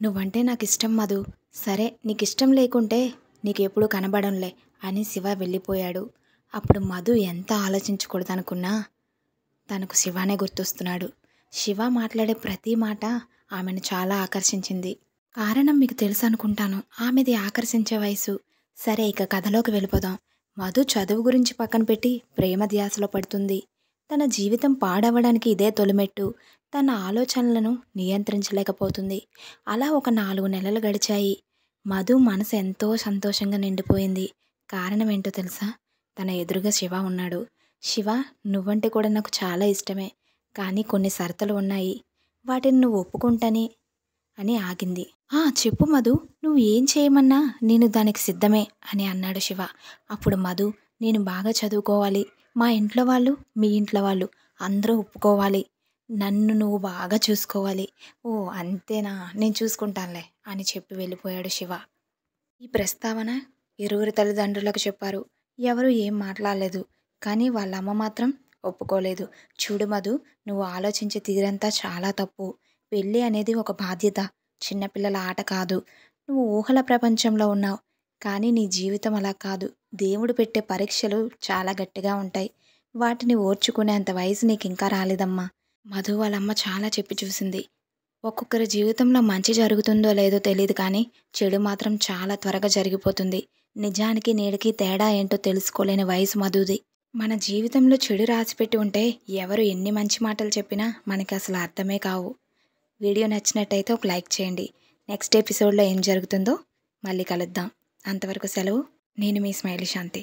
నువ్వంటే నాకిష్టం మధు. సరే నీకిష్టం లేకుంటే నీకెప్పుడూ కనబడంలే అని శివ వెళ్ళిపోయాడు. అప్పుడు మధు ఎంత ఆలోచించకూడదనుకున్నా తనకు శివానే గుర్తొస్తున్నాడు. శివ మాట్లాడే ప్రతి మాట ఆమెను చాలా ఆకర్షించింది. కారణం మీకు తెలుసనుకుంటాను. ఆమెది ఆకర్షించే వయసు. సరే ఇక కథలోకి వెళ్ళిపోదాం. మధు చదువు గురించి పక్కన పెట్టి ప్రేమ ధ్యాసలో పడుతుంది. తన జీవితం పాడవడానికి ఇదే తొలిమెట్టు. తన ఆలోచనలను నియంత్రించలేకపోతుంది. అలా ఒక 4 నెలలు గడిచాయి. మధు మనసు ఎంతో సంతోషంగా నిండిపోయింది. కారణం ఏంటో తెలుసా? తన ఎదురుగా శివ ఉన్నాడు. శివ, నువ్వంటే కూడా నాకు చాలా ఇష్టమే. కానీ కొన్ని షరతులు ఉన్నాయి. వాటిని నువ్వు ఒప్పుకుంటాని అని ఆగింది. చెప్పు మధు, నువ్వు ఏం చేయమన్నా నేను దానికి సిద్ధమే అని అన్నాడు శివ. అప్పుడు మధు, నేను బాగా చదువుకోవాలి. మా ఇంట్లో వాళ్ళు, మీ ఇంట్లో వాళ్ళు అందరూ ఒప్పుకోవాలి. నన్ను నువ్వు బాగా చూసుకోవాలి. ఓ అంతేనా, నేను చూసుకుంటానులే అని చెప్పి వెళ్ళిపోయాడు శివ. ఈ ప్రస్తావన ఇరువురి తల్లిదండ్రులకు చెప్పారు. ఎవరు ఏం మాట్లాడలేదు. కానీ వాళ్ళ అమ్మ మాత్రం ఒప్పుకోలేదు. చూడు మధు, నువ్వు ఆలోచించే తీరంతా చాలా తప్పు. పెళ్ళి అనేది ఒక బాధ్యత, చిన్నపిల్లల ఆట కాదు. నువ్వు ఊహల ప్రపంచంలో ఉన్నావు. కానీ నీ జీవితం అలా కాదు. దేవుడు పెట్టే పరీక్షలు చాలా గట్టిగా ఉంటాయి. వాటిని ఓర్చుకునేంత వయసు నీకు ఇంకా రాలేదమ్మా. మధు వాళ్ళమ్మ చాలా చెప్పి చూసింది. ఒక్కొక్కరి జీవితంలో మంచి జరుగుతుందో లేదో తెలియదు, కానీ చెడు మాత్రం చాలా త్వరగా జరిగిపోతుంది. నిజానికి నేడికి తేడా ఏంటో తెలుసుకోలేని వయసు మధుది. మన జీవితంలో చెడు రాసిపెట్టి ఉంటే ఎవరు ఎన్ని మంచి మాటలు చెప్పినా మనకి అసలు అర్థమే కావు. వీడియో నచ్చినట్టయితే ఒక లైక్ చేయండి. నెక్స్ట్ ఎపిసోడ్లో ఏం జరుగుతుందో మళ్ళీ కలుద్దాం. అంతవరకు సెలవు. నేను మీ స్మైలీ శాంతి.